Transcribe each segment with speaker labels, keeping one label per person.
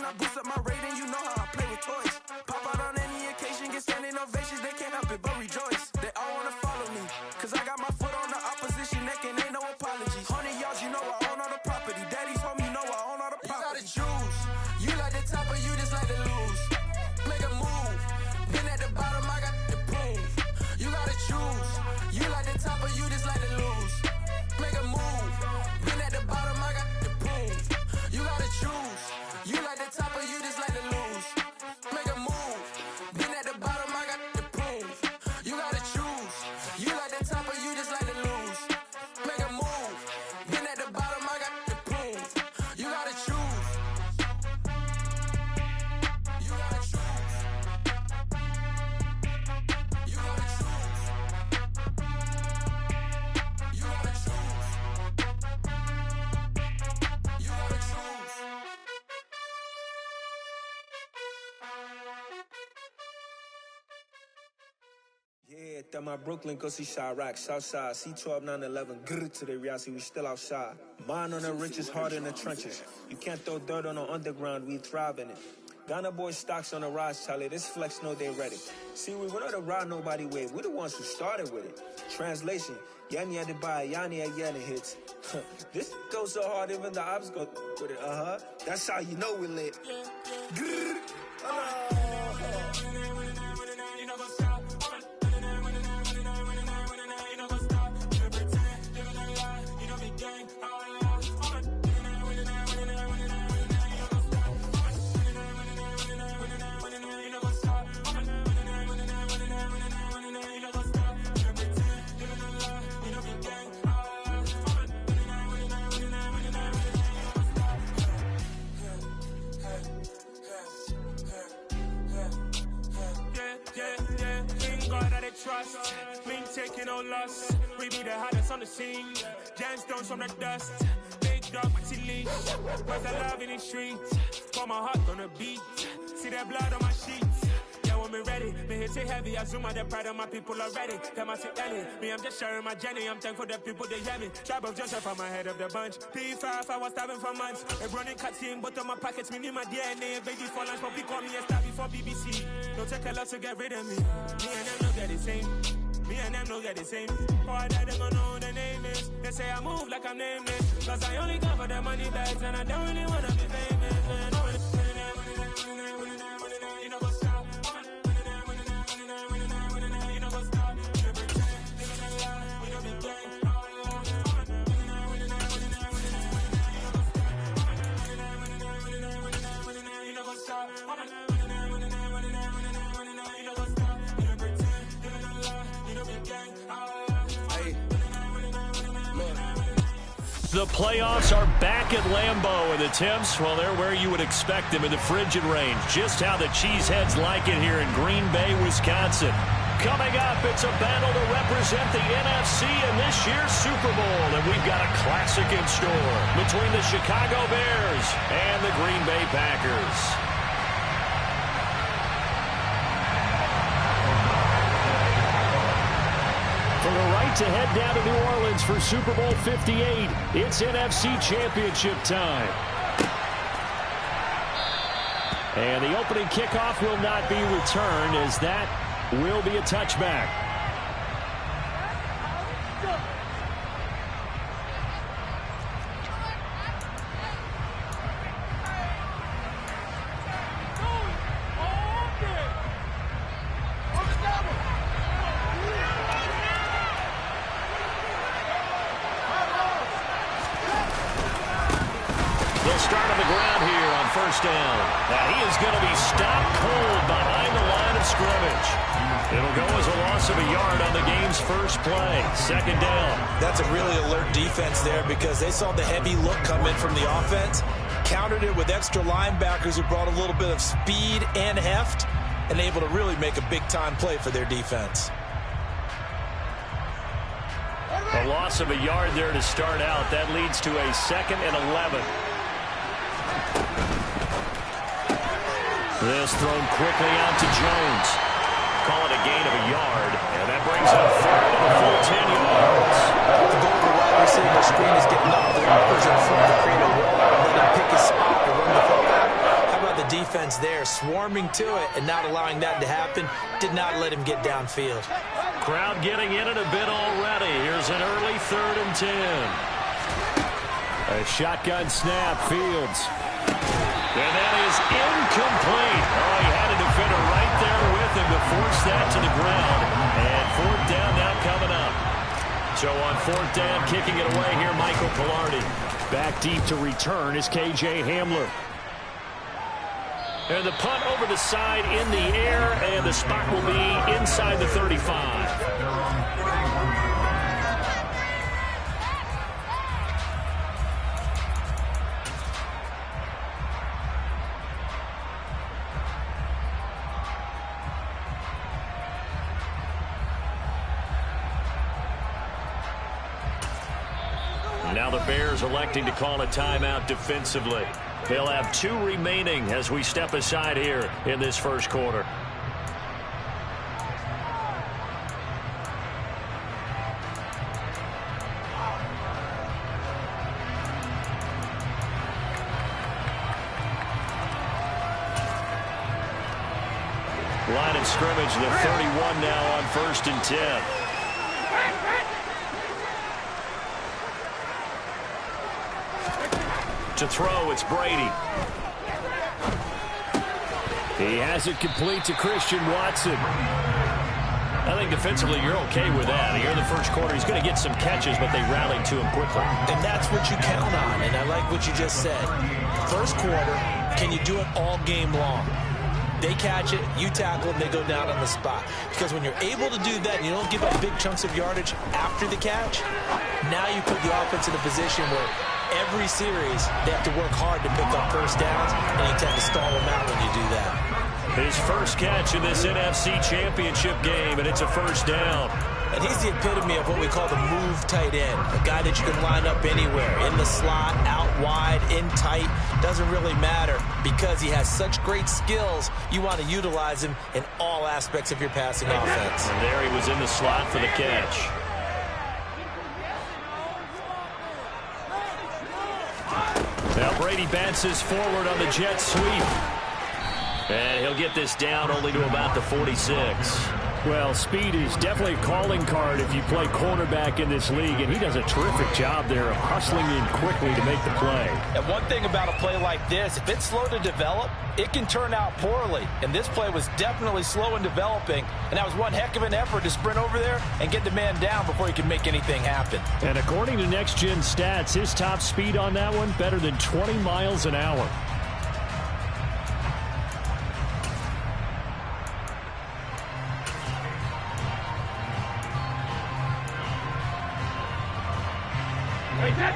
Speaker 1: I boost up my rating, you know how I play with toys. Pop out on any occasion, get standing ovations, they can't help it but rejoice. They all wanna follow me, cause I got my foot on the opposition neck and ain't no apologies. 100 yards, you know I own all the property. Daddy's home, you know I own all the property. You gotta choose, you like the top or you just like to lose. Make a move, been at the bottom, I got the proof. You gotta choose, you like the top or you just like to lose. Make a move, been at the bottom, I got the proof. You gotta choose, you like the top or you just like to lose. Make a move, been at the bottom, I got the proof. You gotta choose, you like the top or you just like to lose. Make a move, been at the bottom, I got the proof. You gotta choose. You gotta choose. You gotta choose. You gotta choose. You gotta choose.
Speaker 2: Yeah, that my Brooklyn, go see Chirac, Southside, C12, 911, grr to the reality, we still outside. Mine on the richest, heart in the trenches. You can't throw dirt on the underground, we thrive in it. Ghana boys stocks on the rise, Charlie, this flex know they ready. See, we went on the ride nobody wave, we the ones who started with it. Translation, Yani had to buy, Yani had Yanni hits. This goes so hard, even the ops go with it, That's how you know we lit. Grr.
Speaker 3: Trust, we ain't taking no loss. We be the hottest on the scene. Gemstones from the dust. Big dog, but she leash. Where's the love in the streets? Got my heart on the beat. See that blood on my sheets. Yeah, when me ready, me hit it heavy. I zoom out the pride of my people already. Them I see Ellie. Me, I'm just sharing my journey. I'm thankful the people they hear me. Tribe of Joseph, I'm ahead of the bunch. P5, I was starving for months. A running cut in, but on my pockets, me need my DNA. Baby for lunch, but call me a star before BBC. Don't take a lot to get rid of me. Me and them know they're the same. Me and them know they're the same. All that they gonna know the name is. They say I move like I'm nameless. Cause I only come for the money bags and I don't really wanna be famous, man. You know what's up? You know what's up? You know what's up?
Speaker 4: The playoffs are back at Lambeau, and the temps, well, they're where you would expect them in the frigid range. Just how the Cheeseheads like it here in Green Bay, Wisconsin. Coming up, it's a battle to represent the NFC in this year's Super Bowl, and we've got a classic in store between the Chicago Bears and the Green Bay Packers. For the right to head down to New Orleans for Super Bowl 58, it's NFC Championship time. And the opening kickoff will not be returned, as that will be a touchback. First down. Now he is going to be stopped cold behind the line of scrimmage. It'll go as a loss of a yard on the game's first play. Second down.
Speaker 5: That's a really alert defense there because they saw the heavy look come in from the offense, countered it with extra linebackers who brought a little bit of speed and heft, and able to really make a big-time play for their defense.
Speaker 4: A loss of a yard there to start out. That leads to a 2nd and 11. This thrown quickly out to Jones. Call it a gain of a yard, and that brings up 3rd and a full 10 yards.
Speaker 5: The goal of the wide receiver screen is getting up there. Numbers in front to create a wall, and then pick his spot to run the football. How about the defense there, swarming to it and not allowing that to happen. Did not let him get downfield.
Speaker 4: Crowd getting in it a bit already. Here's an early 3rd and 10. A shotgun snap, Fields. And that is incomplete. Oh, he had a defender right there with him to force that to the ground. And 4th down now coming up. So on 4th down, kicking it away here, Michael Palardy. Back deep to return is K.J. Hamler. And the punt over the side in the air, and the spot will be inside the 35. Now the Bears electing to call a timeout defensively. They'll have 2 remaining as we step aside here in this first quarter. Line of scrimmage, the 31 now on 1st and 10. To throw, it's Brady. He has it complete to Christian Watson. I think defensively you're okay with that. Here in the first quarter, he's going to get some catches, but they rallied to him quickly.
Speaker 5: And that's what you count on, and I like what you just said. First quarter, can you do it all game long? They catch it, you tackle them, they go down on the spot. Because when you're able to do that and you don't give up big chunks of yardage after the catch, now you put the offense in a position where every series they have to work hard to pick up first downs, and you tend to stall them out when you do that.
Speaker 4: His first catch in this NFC Championship game, and it's a first down.
Speaker 5: And he's the epitome of what we call the move tight end, a guy that you can line up anywhere, in the slot, out wide, in tight, doesn't really matter because he has such great skills. You want to utilize him in all aspects of your passing offense.
Speaker 4: And there he was in the slot for the catch. Now Brady bounces forward on the jet sweep. And he'll get this down only to about the 46. Well, speed is definitely a calling card if you play cornerback in this league, and he does a terrific job there of hustling in quickly to make the play.
Speaker 5: And one thing about a play like this, if it's slow to develop, it can turn out poorly. And this play was definitely slow in developing, and that was one heck of an effort to sprint over there and get the man down before he could make anything happen.
Speaker 4: And according to Next Gen Stats, his top speed on that one, better than 20 miles an hour.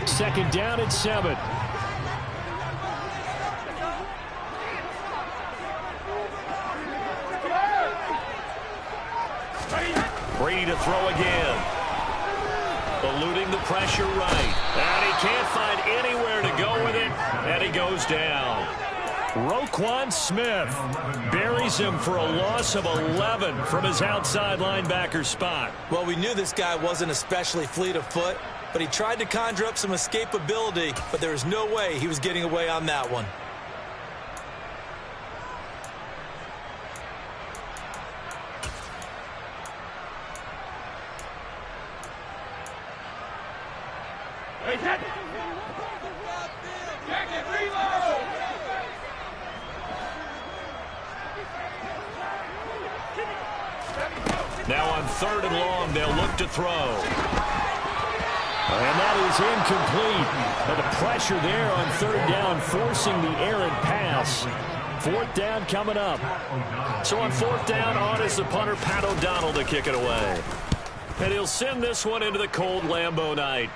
Speaker 4: Second down at 7. Brady to throw again. Eluding the pressure right. And he can't find anywhere to go with it. And he goes down. Roquan Smith buries him for a loss of 11 from his outside linebacker spot.
Speaker 5: Well, we knew this guy wasn't especially fleet of foot, but he tried to conjure up some escapability, but there was no way he was getting away on that one.
Speaker 4: Now on 3rd and long, they'll look to throw. And that is incomplete. And the pressure there on 3rd down, forcing the errant pass. 4th down coming up. So on 4th down, on is the punter, Pat O'Donnell, to kick it away. And he'll send this one into the cold Lambeau night.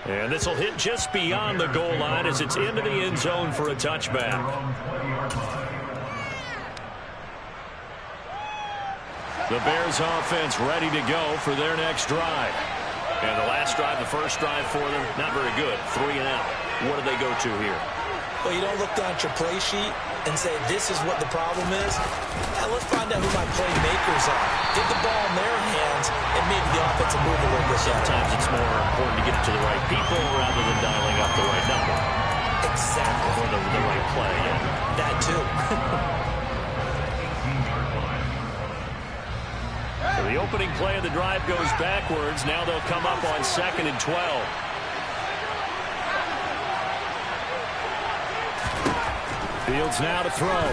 Speaker 4: And this will hit just beyond the goal line as it's into the end zone for a touchback. The Bears offense ready to go for their next drive. And the last drive, the first drive for them, not very good. 3 and out. What do they go to here?
Speaker 5: Well, you don't look down at your play sheet and say, this is what the problem is. Now, let's find out who my playmakers are. Get the ball in their hands, and maybe the offense will move a little bit.
Speaker 4: Sometimes it's more important to get it to the right people rather than dialing up the right number.
Speaker 5: Exactly.
Speaker 4: Or the the right play.
Speaker 5: That too.
Speaker 4: So the opening play of the drive goes backwards. Now they'll come up on 2nd and 12. Fields now to throw.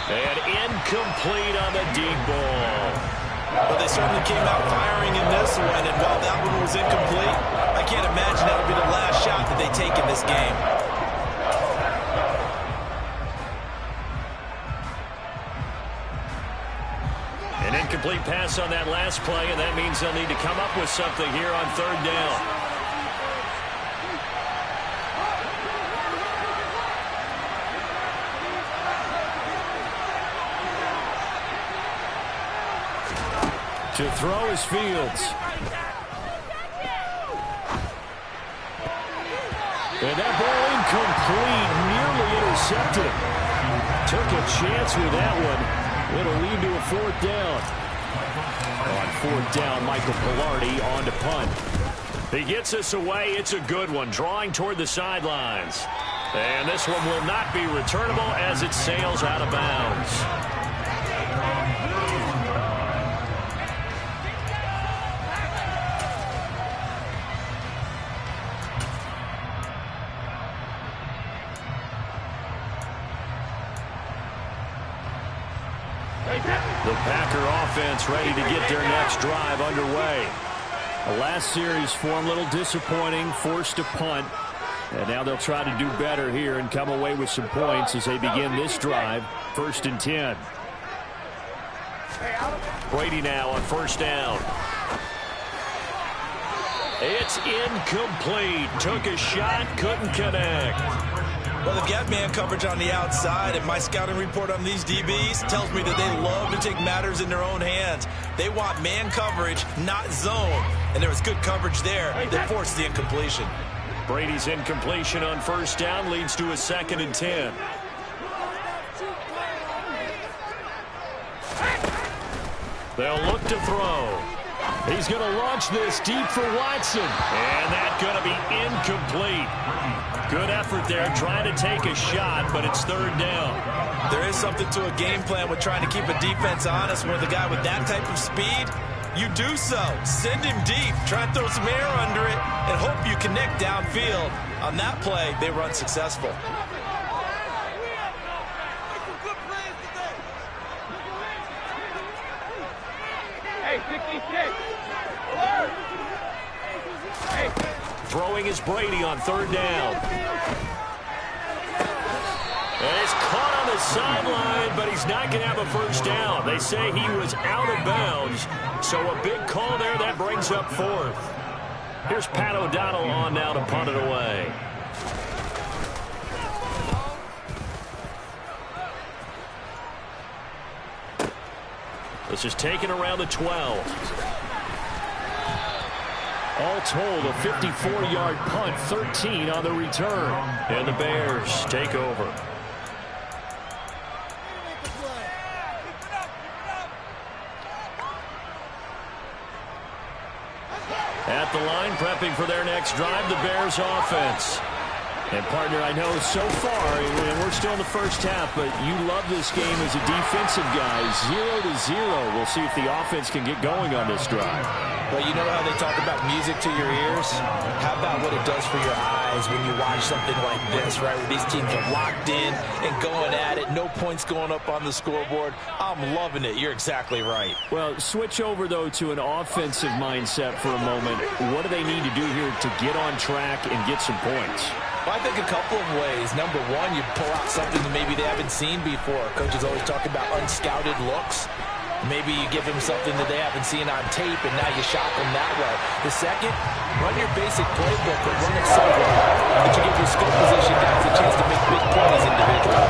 Speaker 4: And incomplete on the deep ball.
Speaker 5: Well, they certainly came out firing in this one, and while that one was incomplete, I can't imagine that'll be the last shot that they take in this game.
Speaker 4: An incomplete pass on that last play, and that means they'll need to come up with something here on 3rd down. To throw is Fields. And that ball incomplete, nearly intercepted. Took a chance with that one. It'll lead to a 4th down. On 4th down, Michael Palardy on to punt. He gets us away. It's a good one, drawing toward the sidelines. And this one will not be returnable as it sails out of bounds. The Packer offense ready to get their next drive underway. The last series for them, a little disappointing, forced to punt. And now they'll try to do better here and come away with some points as they begin this drive, 1st and 10. Brady now on 1st down. It's incomplete. Took a shot, couldn't connect.
Speaker 5: Well, they've got man coverage on the outside, and my scouting report on these DBs tells me that they love to take matters in their own hands. They want man coverage, not zone. And there was good coverage there that forced the incompletion.
Speaker 4: Brady's incompletion on 1st down leads to a 2nd and 10. They'll look to throw. He's going to launch this deep for Watson. And that's going to be incomplete. Good effort there, trying to take a shot, but it's 3rd down.
Speaker 5: There is something to a game plan with trying to keep a defense honest. With a guy with that type of speed, you do so. Send him deep, try and throw some air under it, and hope you connect downfield. On that play, they were unsuccessful.
Speaker 3: Hey, 66.
Speaker 4: Throwing is Brady on 3rd down. And it's caught on the sideline, but he's not going to have a 1st down. They say he was out of bounds, so a big call there that brings up 4th. Here's Pat O'Donnell on now to punt it away. This is taken around the 12. All told, a 54-yard punt, 13 on the return. And the Bears take over. At the line, prepping for their next drive, the Bears offense. And, partner, I know so far, and we're still in the 1st half, but you love this game as a defensive guy. 0-0. We'll see if the offense can get going on this drive.
Speaker 5: Well, you know how they talk about music to your ears? How about what it does for your eyes when you watch something like this, right, where these teams are locked in and going at it, no points going up on the scoreboard? I'm loving it. You're exactly right.
Speaker 4: Well, switch over, though, to an offensive mindset for a moment. What do they need to do here to get on track and get some points?
Speaker 5: Well, I think a couple of ways. Number one, you pull out something that maybe they haven't seen before. Coaches always talk about unscouted looks. Maybe you give them something that they haven't seen on tape, and now you shock them that way. The second, run your basic playbook, but run it so well that you give your skill position guys a chance to make big plays individually.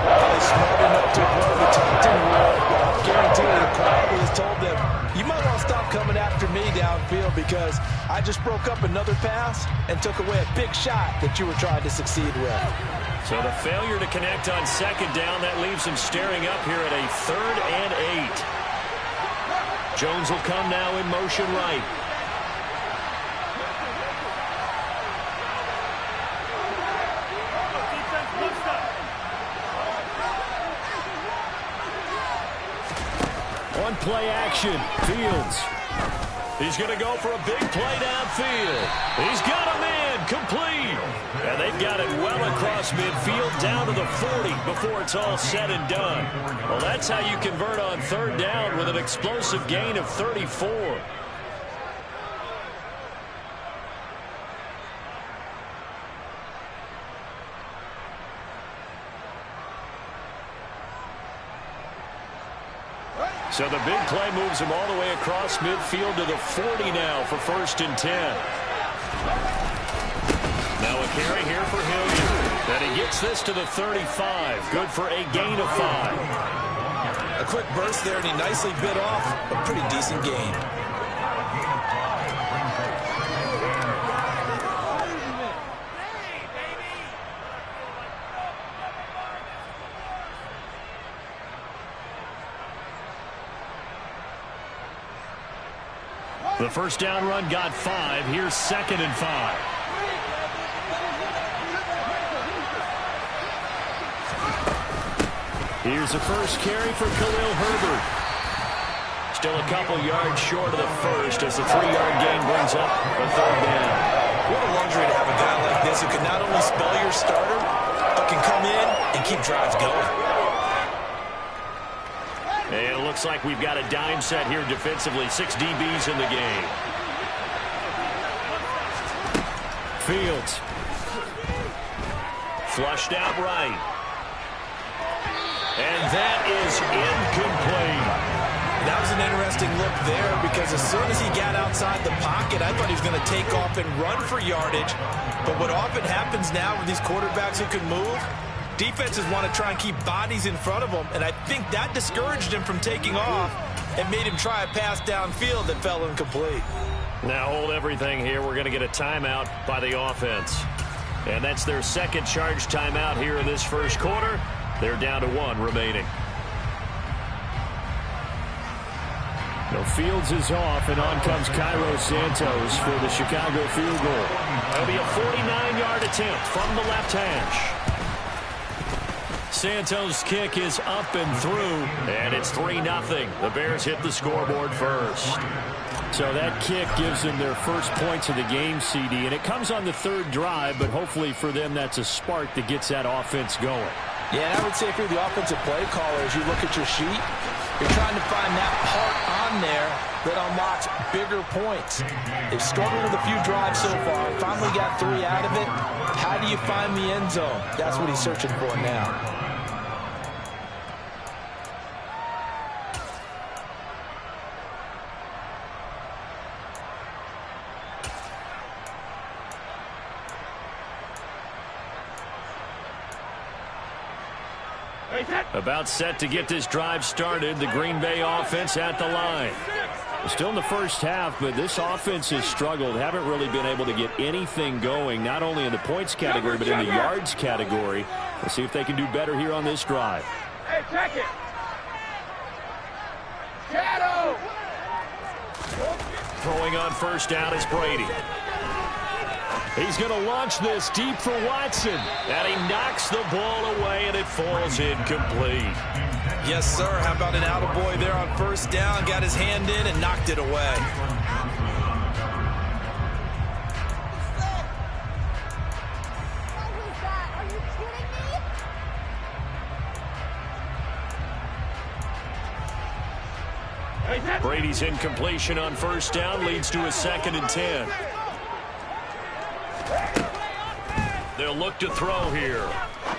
Speaker 5: Probably smart enough to ignore the taunting rule. Guarantee the crowd has told them, you might want to stop coming after me downfield because I just broke up another pass and took away a big shot that you were trying to succeed with.
Speaker 4: So the failure to connect on 2nd down, that leaves him staring up here at a 3rd and 8. Jones will come now in motion right. on play action. Fields. He's going to go for a big play downfield. He's got him in, complete. And they've got it well across midfield down to the 40 before it's all said and done. Well, that's how you convert on third down with an explosive gain of 34. So the big play moves him all the way across midfield to the 40 now for 1st and 10. Now a carry here for Hilliard. And he gets this to the 35. Good for a gain of 5.
Speaker 5: A quick burst there, and he nicely bit off a pretty decent gain.
Speaker 4: The first down run got 5. Here's 2nd and 5. Here's a first carry for Khalil Herbert. Still a couple yards short of the first as the 3-yard gain brings up a 3rd down.
Speaker 5: What a luxury to have a guy like this who can not only spell your starter, but can come in and keep drives going.
Speaker 4: And it looks like we've got a dime set here defensively. 6 DBs in the game. Fields. Flushed out right. And that is incomplete.
Speaker 5: That was an interesting look there because as soon as he got outside the pocket, I thought he was going to take off and run for yardage. But what often happens now with these quarterbacks who can move, defenses want to try and keep bodies in front of them, and I think that discouraged him from taking off and made him try a pass downfield that fell incomplete.
Speaker 4: Now hold everything here. We're going to get a timeout by the offense. And that's their 2nd charge timeout here in this first quarter. They're down to 1 remaining. No, Fields is off, and on comes Cairo Santos for the Chicago field goal. It'll be a 49-yard attempt from the left hash. Santos' kick is up and through, and it's 3-0. The Bears hit the scoreboard first. So that kick gives them their first points of the game, CD, and it comes on the 3rd drive, but hopefully for them that's a spark that gets that offense going.
Speaker 5: Yeah, and I would say if you're the offensive play caller, as you look at your sheet, you're trying to find that part on there that unlocks bigger points. They've struggled with a few drives so far, finally got 3 out of it. How do you find the end zone? That's what he's searching for now.
Speaker 4: About set to get this drive started. The Green Bay offense at the line. Still in the first half, but this offense has struggled. Haven't really been able to get anything going, not only in the points category, but in the yards category. Let's see if they can do better here on this drive.
Speaker 6: Hey, check it. Shadow.
Speaker 4: Throwing on first down is Brady. He's going to launch this deep for Watson. And he knocks the ball away, and it falls incomplete.
Speaker 5: Yes, sir. How about an attaboy there on first down? Got his hand in and knocked it away.
Speaker 4: Brady's incompletion on first down leads to a 2nd and 10. They'll look to throw here.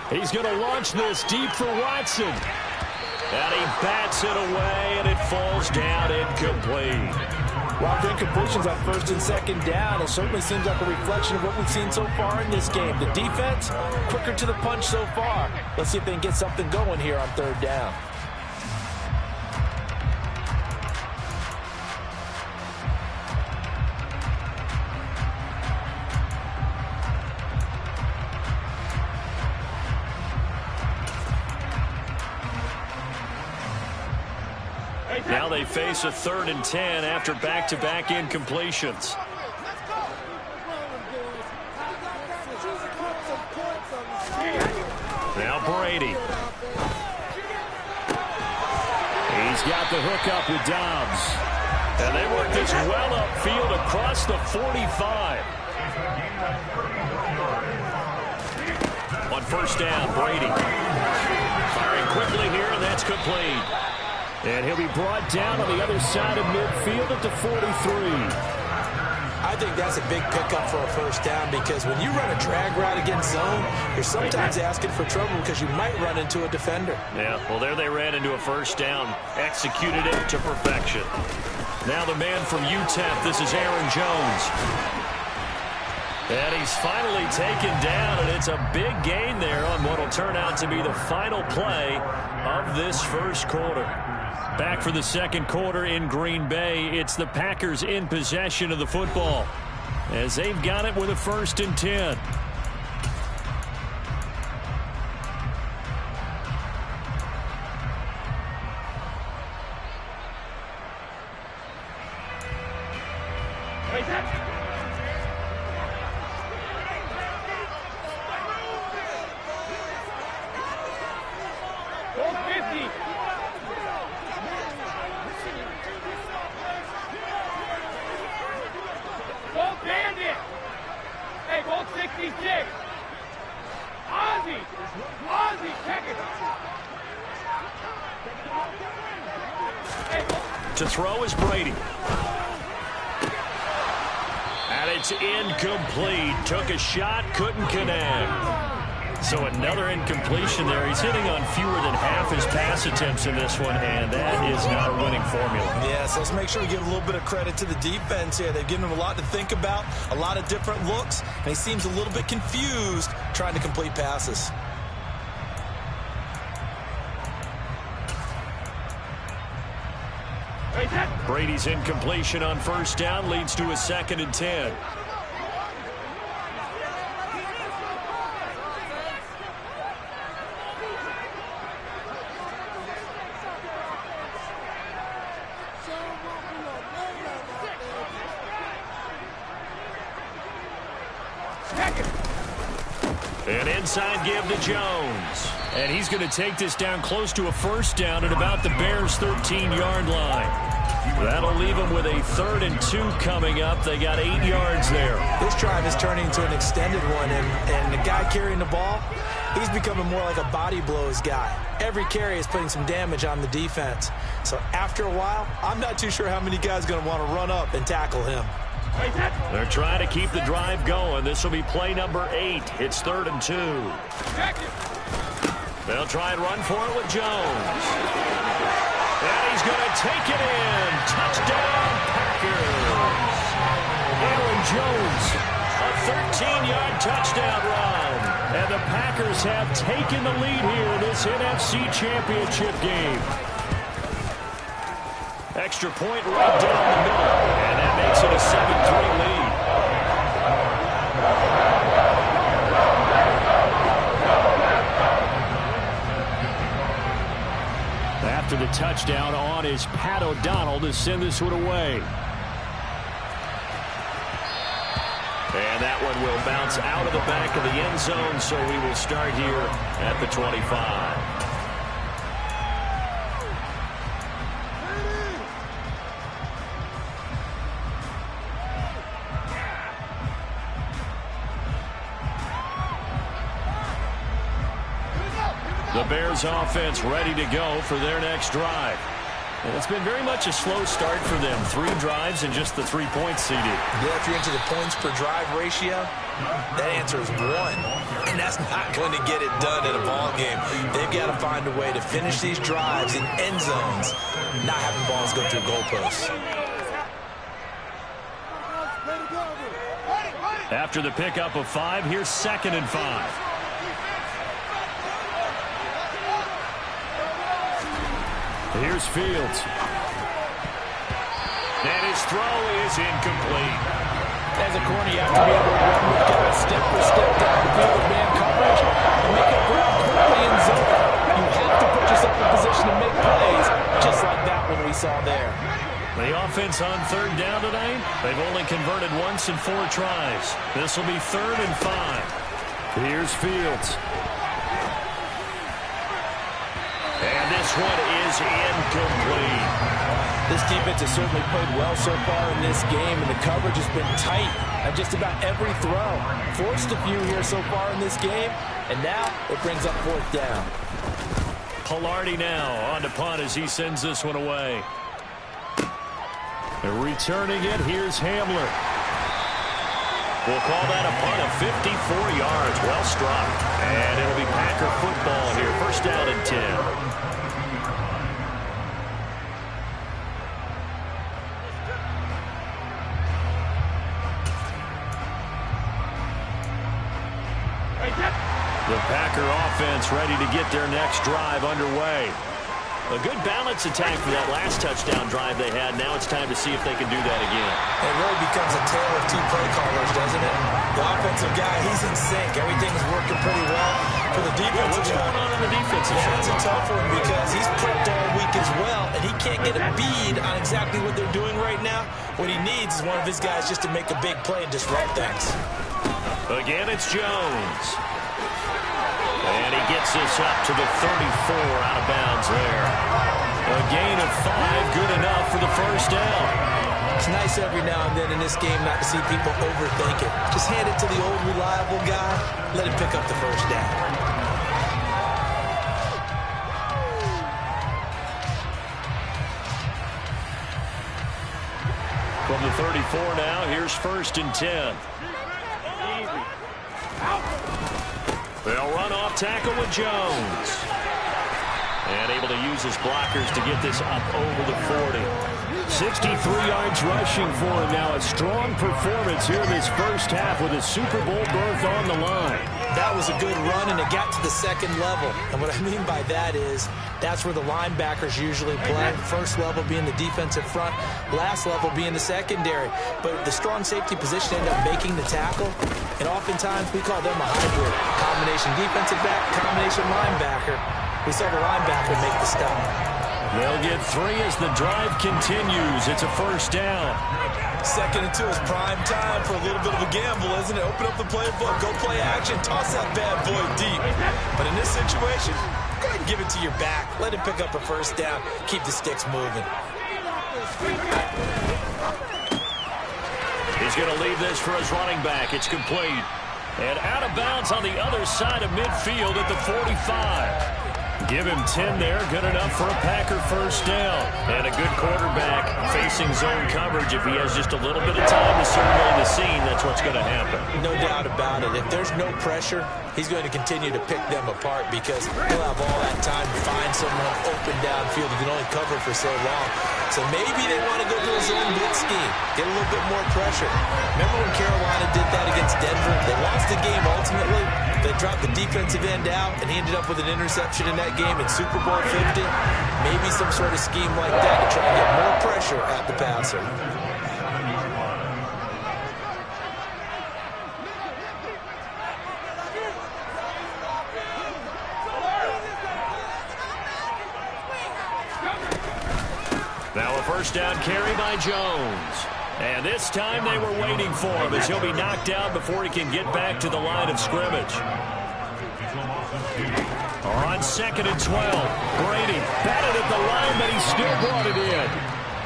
Speaker 4: He's going to launch this deep for Watson. And he bats it away, and it falls down incomplete.
Speaker 5: While the incompletions on 1st and 2nd down, it certainly seems like a reflection of what we've seen so far in this game. The defense, quicker to the punch so far. Let's see if they can get something going here on 3rd down.
Speaker 4: Now they face a 3rd and 10 after back-to-back incompletions. Now Brady. He's got the hook up with Dobbs. And they work this well upfield across the 45. On first down, Brady. Firing quickly here, and that's complete. And he'll be brought down on the other side of midfield at the 43.
Speaker 5: I think that's a big pickup for a first down because when you run a drag route against zone, you're sometimes asking for trouble because you might run into a defender.
Speaker 4: Yeah, well, there they ran into a first down, executed it to perfection. Now the man from UTEP, this is Aaron Jones. And he's finally taken down, and it's a big gain there on what will turn out to be the final play of this first quarter. Back for the second quarter in Green Bay. It's the Packers in possession of the football as they've got it with a 1st and 10. To throw is Brady. And it's incomplete. Took a shot, couldn't connect. So another incompletion there. He's hitting on fewer than half his pass attempts in this one, and that is not a winning formula.
Speaker 5: Yeah, so let's make sure we give a little bit of credit to the defense here. They've given him a lot to think about, a lot of different looks, and he seems a little bit confused trying to complete passes.
Speaker 4: Brady's incompletion on first down leads to a 2nd and 10. An inside give to Jones. And he's going to take this down close to a first down at about the Bears' 13-yard line. That'll leave them with a 3rd and 2 coming up. They got 8 yards there.
Speaker 5: This drive is turning into an extended one, and the guy carrying the ball, he's becoming more like a body blows guy. Every carry is putting some damage on the defense. So after a while, I'm not too sure how many guys are going to want to run up and tackle him.
Speaker 4: They're trying to keep the drive going. This will be play number 8. It's 3rd and 2. They'll try and run for it with Jones. And he's going to take it in. Touchdown, Packers. Aaron Jones, a 13-yard touchdown run. And the Packers have taken the lead here in this NFC Championship game. Extra point right down the middle. And that makes it a 7-3 lead. After the touchdown on is Pat O'Donnell to send this one away. And that one will bounce out of the back of the end zone, so we will start here at the 25. The Bears offense ready to go for their next drive. And it's been very much a slow start for them. 3 drives and just the 3 points seeded.
Speaker 5: Yeah, if you're into the points per drive ratio, that answer is 1. And that's not going to get it done in a ball game. They've got to find a way to finish these drives in end zones, not having balls go through goalposts.
Speaker 4: After the pickup of 5, here's 2nd and 5. Here's Fields. And his throw is incomplete.
Speaker 5: As a corner, you have to be able to run with guys step for step down the field with man coverage and make up ground quickly in zone. You have to put yourself in position to make plays, just like that one we saw there.
Speaker 4: The offense on 3rd down tonight, they've only converted once in 4 tries. This will be 3rd and 5. Here's Fields. And this this one is incomplete.
Speaker 5: This defense has certainly played well so far in this game, and the coverage has been tight on just about every throw. Forced a few here so far in this game, and now it brings up 4th down.
Speaker 4: Palardy now on to punt as he sends this one away. And returning it, here's Hamler. We'll call that a punt of 54 yards. Well struck. And it'll be Packer football here. 1st down and 10. The Packer offense ready to get their next drive underway. A good balance attack for that last touchdown drive they had. Now it's time to see if they can do that again.
Speaker 5: It really becomes a tale of 2 play callers, doesn't it? The offensive guy, he's in sync. Everything's working pretty well. For the defensive
Speaker 4: guy, what's going on the defensive side?
Speaker 5: It's a tough one because he's prepped all week as well, and he can't get a bead on exactly what they're doing right now. What he needs is one of his guys just to make a big play and disrupt things.
Speaker 4: Again, it's Jones. And he gets this up to the 34, out of bounds there. A gain of 5, good enough for the 1st down.
Speaker 5: It's nice every now and then in this game not to see people overthink it. Just hand it to the old reliable guy, let him pick up the 1st down.
Speaker 4: From the 34 now, here's 1st and 10. They'll run off tackle with Jones. And able to use his blockers to get this up over the 40. 63 yards rushing for him now. A strong performance here in this 1st half with a Super Bowl berth on the line.
Speaker 5: That was a good run, and it got to the 2nd level. And what I mean by that is that's where the linebackers usually play. 1st level being the defensive front, last level being the secondary. But the strong safety position ended up making the tackle. And oftentimes we call them a hybrid. Combination defensive back, combination linebacker. We saw the linebacker make the stop.
Speaker 4: They'll get 3 as the drive continues. It's a 1st down.
Speaker 5: 2nd and 2 is prime time for a little bit of a gamble, isn't it? Open up the playbook, go play action, toss that bad boy deep. But in this situation, go ahead and give it to your back. Let him pick up a 1st down. Keep the sticks moving.
Speaker 4: He's going to leave this for his running back. It's complete. And out of bounds on the other side of midfield at the 45. Give him 10 there. Good enough for a Packer 1st down. And a good quarterback facing zone coverage. If he has just a little bit of time to survey the scene, that's what's going to happen.
Speaker 5: No doubt about it. If there's no pressure, he's going to continue to pick them apart because he'll have all that time to find someone open downfield who can only cover for so long. So maybe they want to go to a zone blitz scheme, get a little bit more pressure. Remember when Carolina did that against Denver? They lost the game ultimately. They dropped the defensive end out, and he ended up with an interception in that game in Super Bowl 50. Maybe some sort of scheme like that to try and get more pressure at the passer.
Speaker 4: Now a 1st down carry by Jones. And this time they were waiting for him as he'll be knocked out before he can get back to the line of scrimmage. On 2nd and 12, Brady batted at the line, but he still brought it in.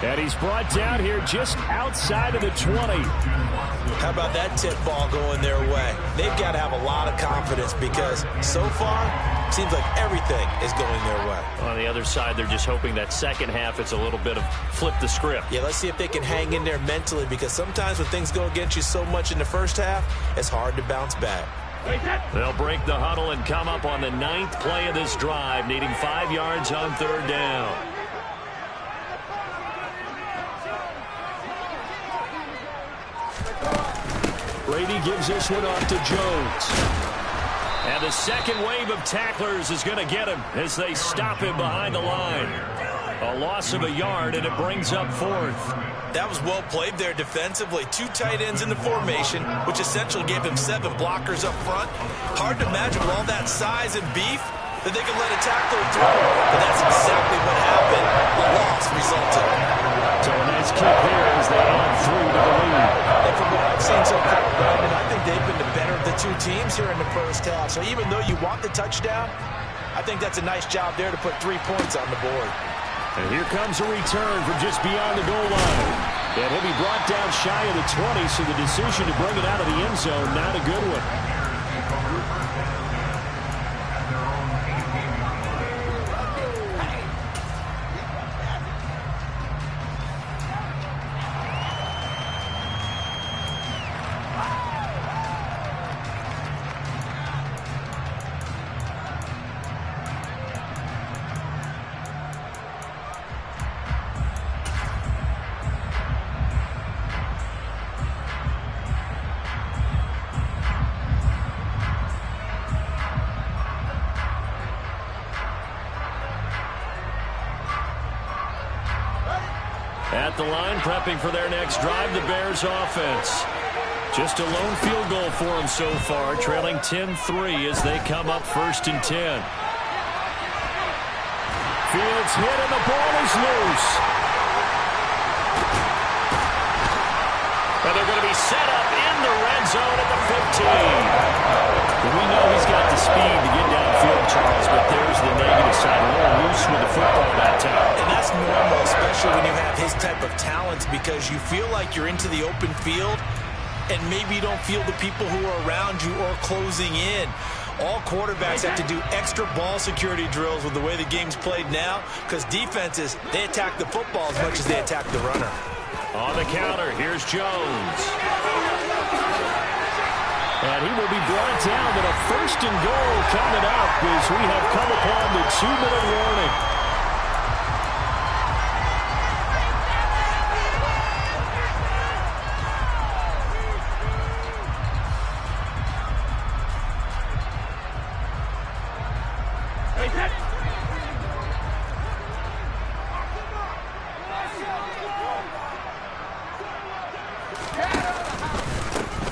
Speaker 4: And he's brought down here just outside of the 20.
Speaker 5: How about that tip ball going their way? They've got to have a lot of confidence because so far, it seems like everything is going their way.
Speaker 4: On the other side, they're just hoping that 2nd half it's a little bit of flip the script.
Speaker 5: Yeah, let's see if they can hang in there mentally because sometimes when things go against you so much in the 1st half, it's hard to bounce back.
Speaker 4: They'll break the huddle and come up on the 9th play of this drive, needing 5 yards on 3rd down. Brady gives this one off to Jones. And the 2nd wave of tacklers is going to get him as they stop him behind the line. A loss of a yard, and it brings up 4th.
Speaker 5: That was well played there defensively. 2 tight ends in the formation, which essentially gave him 7 blockers up front. Hard to imagine with all that size and beef that they could let a tackler through. But that's exactly what happened. A loss resulted.
Speaker 4: So a nice kick here as they add 3 to the lead.
Speaker 5: And from what I've seen so far, Brandon, I think they've been the better of the 2 teams here in the 1st half. So even though you want the touchdown, I think that's a nice job there to put 3 points on the board.
Speaker 4: And here comes a return from just beyond the goal line. And he'll be brought down shy of the 20, so the decision to bring it out of the end zone, not a good one. At the line, prepping for their next drive, the Bears offense. Just a lone field goal for them so far, trailing 10-3 as they come up 1st and 10. Fields hit and the ball is loose. And they're going to be set up in the red zone at the 15. We know he's got the speed to get downfield, Charles, but there's the negative side. A little loose with the football that time.
Speaker 5: And that's normal, especially when you have his type of talent, because you feel like you're into the open field and maybe you don't feel the people who are around you or closing in. All quarterbacks have to do extra ball security drills with the way the game's played now, because defenses, they attack the football as much as they attack the runner.
Speaker 4: On the counter, here's Jones. And he will be brought down, but a 1st and goal coming up as we have come upon the 2-minute warning.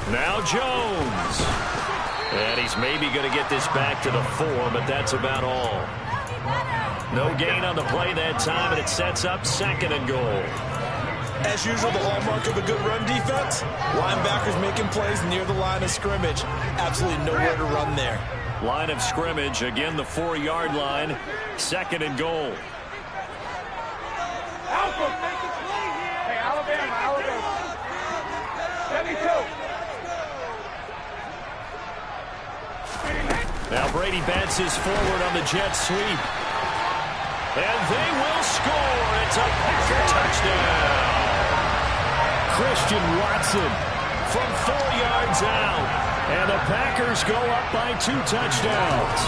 Speaker 4: Now Jones. And he's maybe going to get this back to the 4, but that's about all. No gain on the play that time, and it sets up 2nd and goal.
Speaker 5: As usual, the hallmark of a good run defense, linebackers making plays near the line of scrimmage. Absolutely nowhere to run there.
Speaker 4: Line of scrimmage, again the 4-yard line, 2nd and goal.
Speaker 6: Hey, Alabama. 72.
Speaker 4: Now Brady bounces forward on the jet sweep. And they will score. It's a Packer touchdown. Christian Watson from 4 yards out. And the Packers go up by 2 touchdowns.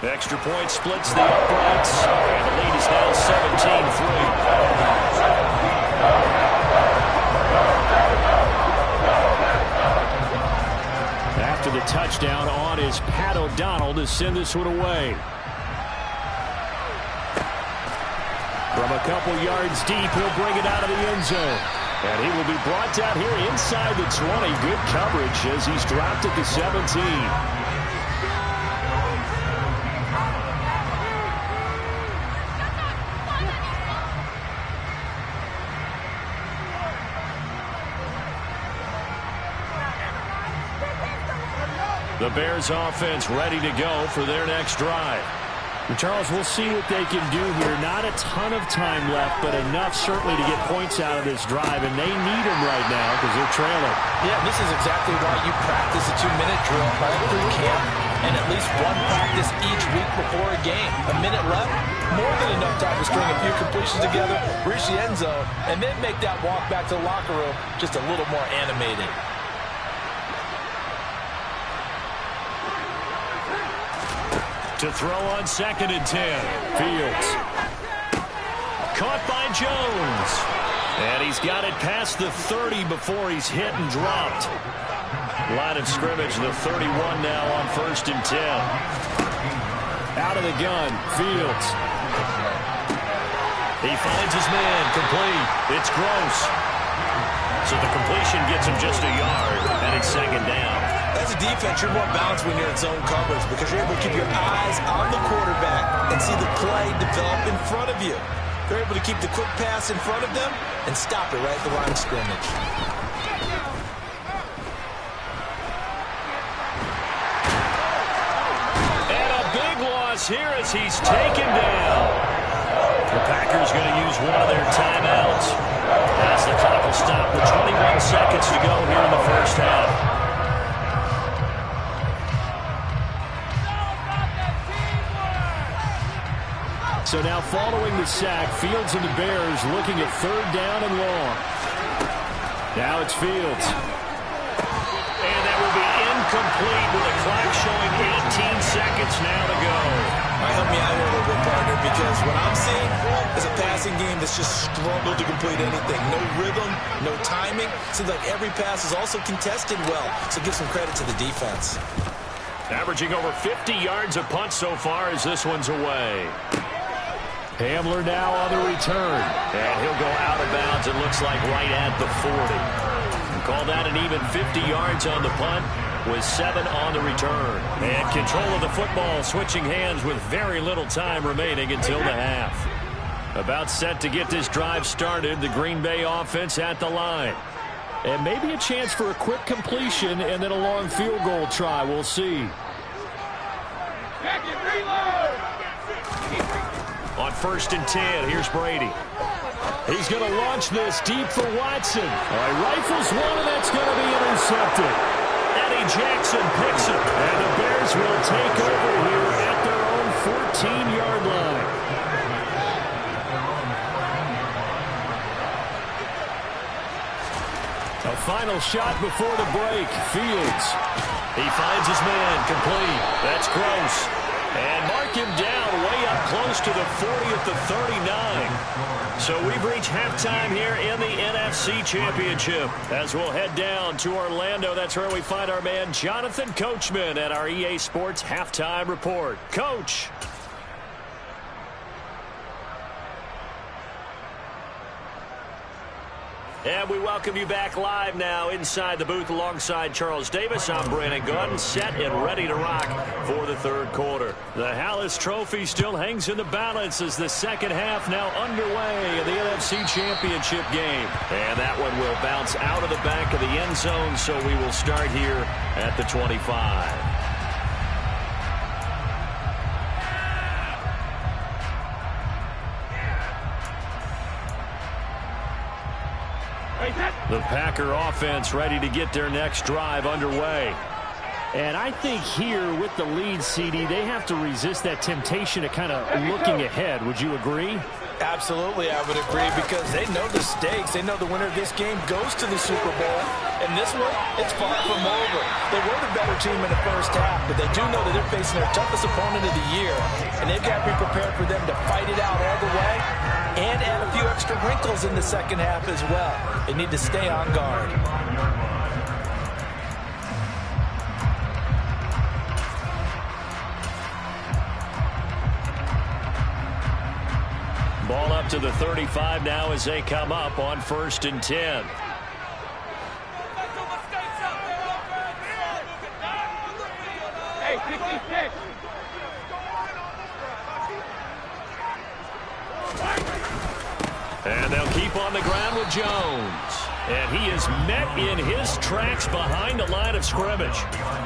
Speaker 4: Extra point splits the uprights. And the lead is now 17-3. After the touchdown, on is Pat O'Donnell to send this one away. From a couple yards deep, he'll bring it out of the end zone. And he will be brought down here inside the 20. Good coverage as he's dropped at the 17. The Bears offense ready to go for their next drive. And Charles, we'll see what they can do here. Not a ton of time left, but enough certainly to get points out of this drive, and they need them right now because they're trailing.
Speaker 5: Yeah, this is exactly why you practice a 2-minute drill all through camp and at least one practice each week before a game. A minute left, more than enough time to string a few completions together, reach the end zone, and then make that walk back to the locker room just a little more animated.
Speaker 4: To throw on 2nd and 10. Fields. Caught by Jones. And he's got it past the 30 before he's hit and dropped. Line of scrimmage, the 31 now on 1st and 10. Out of the gun, Fields. He finds his man, complete. It's Gross. So the completion gets him just a yard, and it's 2nd down.
Speaker 5: As a defense, you're more balanced when you're in zone coverage because you're able to keep your eyes on the quarterback and see the play develop in front of you. They're able to keep the quick pass in front of them and stop it right at the line of scrimmage.
Speaker 4: miss here as he's taken down. The Packers going to use one of their timeouts as the clock will stop with 21 seconds to go here in the first half. So now following the sack, Fields and the Bears looking at third down and long. Now it's Fields. And that will be incomplete with the clock showing 18 seconds now to go.
Speaker 5: All right, help me out here a little bit, partner, because what I'm seeing is a passing game that's just struggled to complete anything. No rhythm, no timing. Seems like every pass is also contested well, so give some credit to the defense.
Speaker 4: Averaging over 50 yards a punt so far as this one's away. Hamler now on the return. And he'll go out of bounds, it looks like right at the 40. We call that an even 50 yards on the punt with 7 on the return. And control of the football switching hands with very little time remaining until the half. About set to get this drive started, the Green Bay offense at the line. And maybe a chance for a quick completion and then a long field goal try. We'll see. On 1st and 10, here's Brady. He's going to launch this deep for Watson. All right, rifles one, and that's going to be intercepted. Eddie Jackson picks it, and the Bears will take over here at their own 14-yard line. A final shot before the break. Fields. He finds his man, complete. That's Gross. And mark him down way up close to the 40 at the 39. So we've reached halftime here in the NFC Championship. As we'll head down to Orlando, that's where we find our man Jonathan Coachman at our EA Sports Halftime Report. Coach. And we welcome you back live now inside the booth alongside Charles Davis. I'm Brandon Gaudin, set and ready to rock for the third quarter. The Hallis Trophy still hangs in the balance as the second half now underway in the NFC Championship game. And that one will bounce out of the back of the end zone, so we will start here at the 25. The Packer offense ready to get their next drive underway. And I think here with the lead, CD, they have to resist that temptation of kind of looking ahead. Would you agree?
Speaker 5: Absolutely, I would agree, because they know the stakes. They know the winner of this game goes to the Super Bowl. And this one, it's far from over. They were the better team in the first half, but they do know that they're facing their toughest opponent of the year. And they've got to be prepared for them to fight it out all the way and add a few extra wrinkles in the second half as well. They need to stay on guard.
Speaker 4: Ball up to the 35 now as they come up on 1st and 10.
Speaker 6: Hey, 56.
Speaker 4: And they'll keep on the ground with Jones. And he is met in his tracks behind the line of scrimmage.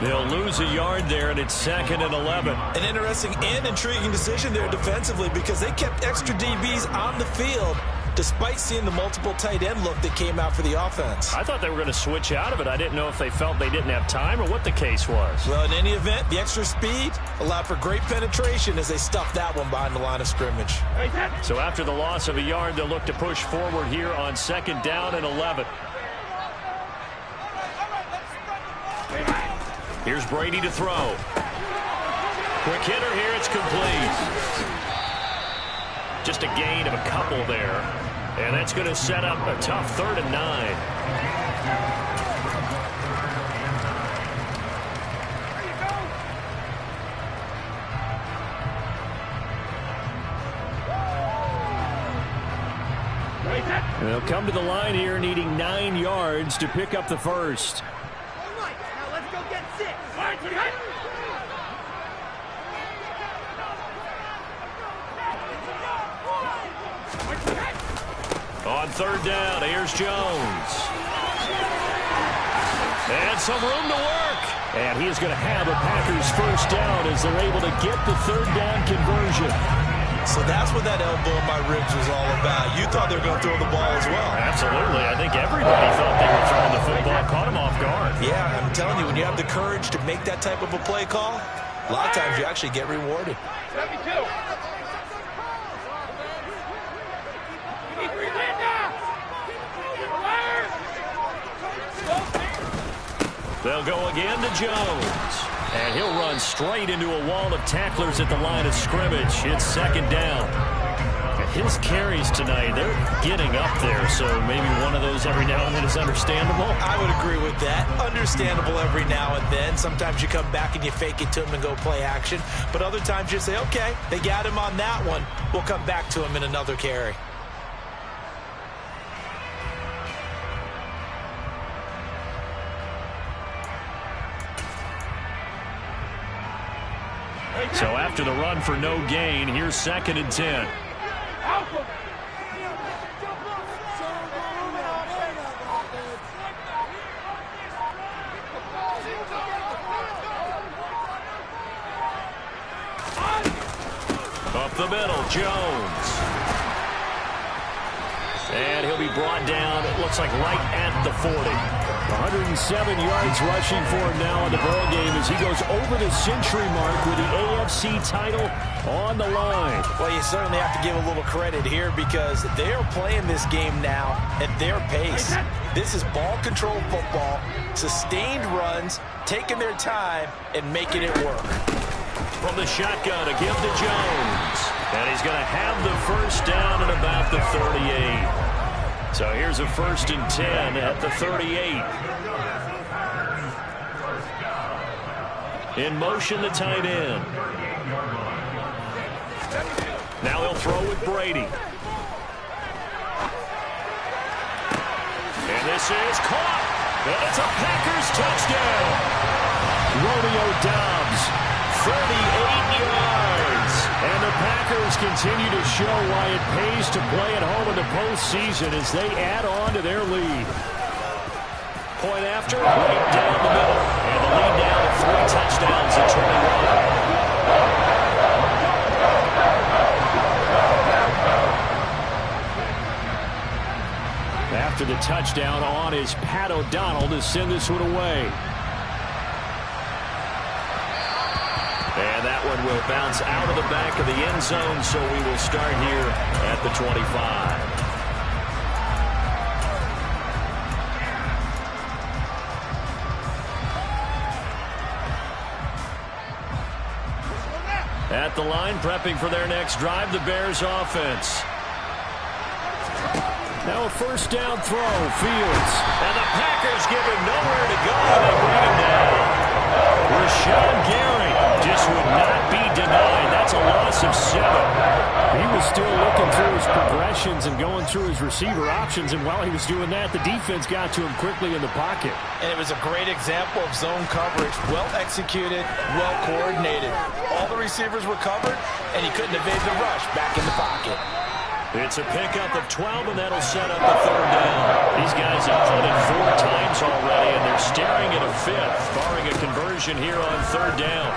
Speaker 4: They'll lose a yard there, and it's 2nd and 11.
Speaker 5: An interesting and intriguing decision there defensively, because they kept extra DBs on the field despite seeing the multiple tight end look that came out for the offense.
Speaker 4: I thought they were going to switch out of it. I didn't know if they felt they didn't have time or what the case was.
Speaker 5: Well, in any event, the extra speed allowed for great penetration as they stuffed that one behind the line of scrimmage.
Speaker 4: So after the loss of a yard, they'll look to push forward here on 2nd down and 11. Here's Brady to throw. Quick hitter here, it's complete. Just a gain of a couple there. And that's going to set up a tough 3rd and 9. And they'll come to the line here needing 9 yards to pick up the first.
Speaker 6: All right, now let's go get 6.
Speaker 4: On 3rd down, here's Jones. And some room to work. And he is going to have a Packers first down as they're able to get the third down conversion.
Speaker 5: So that's what that elbow in my ribs was all about. You thought they were going to throw the ball as well.
Speaker 4: Absolutely. I think everybody thought they were throwing the football. Caught him off guard.
Speaker 5: Yeah, I'm telling you, when you have the courage to make that type of a play call, a lot of times you actually get rewarded.
Speaker 6: 72.
Speaker 4: They'll go again to Jones. And he'll run straight into a wall of tacklers at the line of scrimmage. It's second down. His carries tonight, they're getting up there, so maybe one of those every now and then is understandable.
Speaker 5: I would agree with that. Understandable every now and then. Sometimes you come back and you fake it to him and go play action. But other times you say, okay, they got him on that one. We'll come back to him in another carry.
Speaker 4: So after the run for no gain, here's 2nd and 10. Up the middle, Jones. And he'll be brought down, it looks like right at the 40. 107 yards rushing for him now in the ball game as he goes over the century mark with the AFC title on the line.
Speaker 5: Well, you certainly have to give a little credit here because they're playing this game now at their pace. This is ball control football, sustained runs, taking their time, and making it work.
Speaker 4: From the shotgun, a give to Jones. And he's going to have the first down at about the 38. So here's a 1st and 10 at the 38. In motion, the tight end. Now he'll throw with Brady. And this is caught. And it's a Packers touchdown. Romeo Doubs, 38 yards. And the Packers continue to show why it pays to play at home in the postseason as they add on to their lead. Point after, right down the middle. And the lead down to 3 touchdowns at 21. After the touchdown on is Pat O'Donnell to send this one away. And that one will bounce out of the back of the end zone, so we will start here at the 25. At the line, prepping for their next drive, the Bears offense. Now a first down throw, Fields. And the Packers give him nowhere to go, and they bring him down. Rashawn Gary just would not be denied. That's a loss of 7. He was still looking through his progressions and going through his receiver options, and while he was doing that, the defense got to him quickly in the pocket.
Speaker 5: And it was a great example of zone coverage. Well executed, well coordinated. All the receivers were covered, and he couldn't evade the rush back in the pocket.
Speaker 4: It's a pickup of 12, and that'll set up the third down. These guys have punted 4 times already, and they're staring at a 5th, barring a conversion here on third down.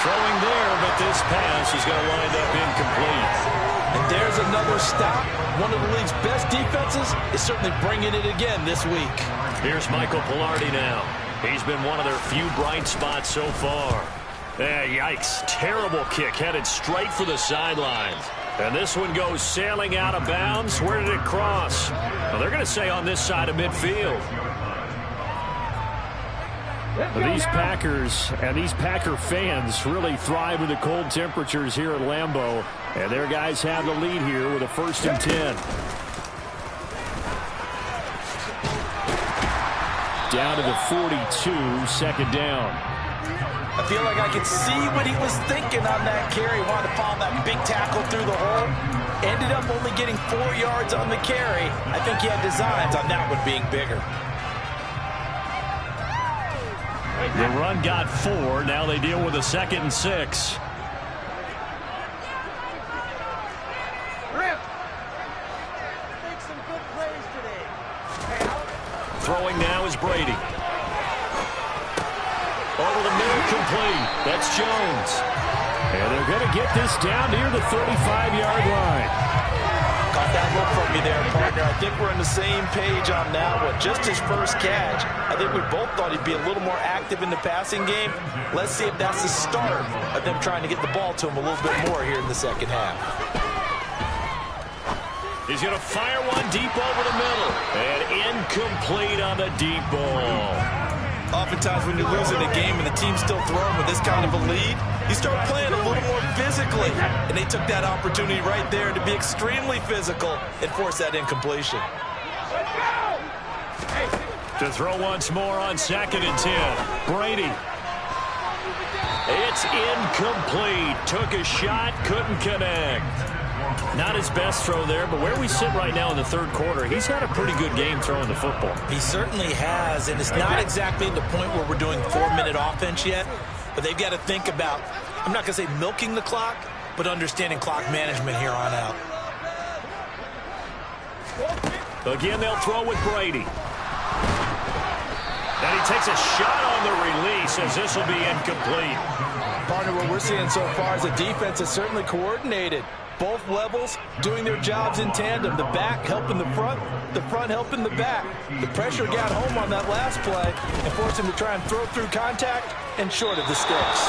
Speaker 4: Throwing there, but this pass is going to wind up incomplete.
Speaker 5: And there's another stop. One of the league's best defenses is certainly bringing it again this week.
Speaker 4: Here's Michael Pilardi now. He's been one of their few bright spots so far. Yikes, terrible kick headed straight for the sidelines. And this one goes sailing out of bounds. Where did it cross? Well, they're going to say on this side of midfield. These Packers and these Packer fans really thrive in the cold temperatures here at Lambeau. And their guys have the lead here with a 1st and 10. Down to the 42, 2nd down.
Speaker 5: I feel like I could see what he was thinking on that carry. Wanted to follow that big tackle through the hole. Ended up only getting 4 yards on the carry. I think he had designs on that one being bigger.
Speaker 4: The run got 4. Now they deal with a 2nd and 6. Throwing now is Brady. Over the middle, complete. That's Jones. And they're going to get this down near the 35-yard line.
Speaker 5: Got that look from me there, partner. I think we're on the same page on that one. Just his first catch. I think we both thought he'd be a little more active in the passing game. Let's see if that's the start of them trying to get the ball to him a little bit more here in the second half.
Speaker 4: He's going to fire one deep over the middle. And incomplete on the deep ball.
Speaker 5: Oftentimes when you're losing a game and the team's still throwing with this kind of a lead, you start playing a little more physically. And they took that opportunity right there to be extremely physical and force that incompletion.
Speaker 4: To throw once more on 2nd and 10. Brady. It's incomplete. Took a shot, couldn't connect. Not his best throw there, but where we sit right now in the third quarter, he's had a pretty good game throwing the football.
Speaker 5: He certainly has, and it's not exactly the point where we're doing 4-minute offense yet, but they've got to think about, I'm not going to say milking the clock, but understanding clock management here on out.
Speaker 4: Again, they'll throw with Brady. And he takes a shot on the release as this will be incomplete.
Speaker 5: Partner, what we're seeing so far is the defense is certainly coordinated. Both levels doing their jobs in tandem. The back helping the front helping the back. The pressure got home on that last play and forced him to try and throw through contact and short of the sticks.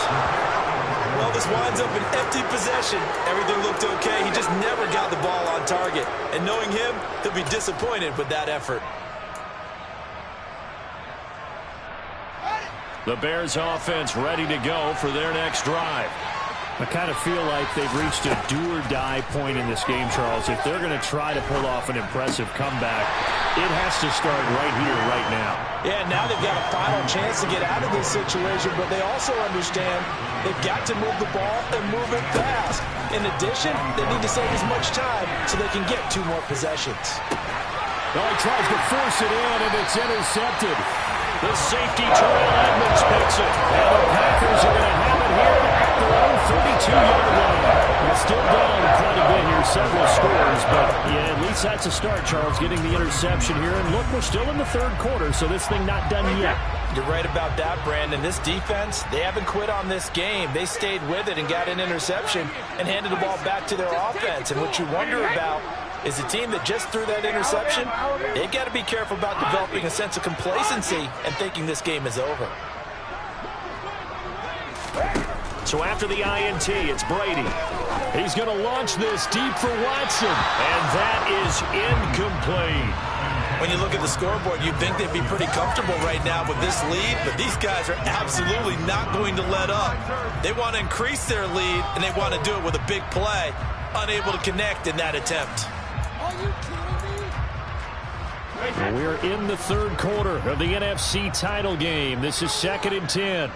Speaker 5: Well, this winds up an empty possession. Everything looked okay. He just never got the ball on target. And knowing him, he'll be disappointed with that effort.
Speaker 4: The Bears offense ready to go for their next drive. I kind of feel like they've reached a do-or-die point in this game, Charles. If they're going to try to pull off an impressive comeback, it has to start right here, right now.
Speaker 5: Yeah, now they've got a final chance to get out of this situation, but they also understand they've got to move the ball and move it fast. In addition, they need to save as much time so they can get 2 more possessions.
Speaker 4: Oh, he tries to force it in, and it's intercepted. The safety, Terrell Edmonds, picks it. And the Packers are going to have it here at their own 32-yard line. They're still down quite a bit here, several scores, but yeah, at least that's a start, Charles, getting the interception here. And look, we're still in the third quarter, so this thing not done yet.
Speaker 5: You're right about that, Brandon. This defense, they haven't quit on this game. They stayed with it and got an interception and handed the ball back to their offense. And what you wonder about is a team that just threw that interception, they've got to be careful about developing a sense of complacency and thinking this game is over.
Speaker 4: So after the INT, it's Brady. He's going to launch this deep for Watson, and that is incomplete.
Speaker 5: When you look at the scoreboard, you'd think they'd be pretty comfortable right now with this lead, but these guys are absolutely not going to let up. They want to increase their lead, and they want to do it with a big play, unable to connect in that attempt.
Speaker 4: Well, we're in the third quarter of the NFC title game. This is 2nd and 10.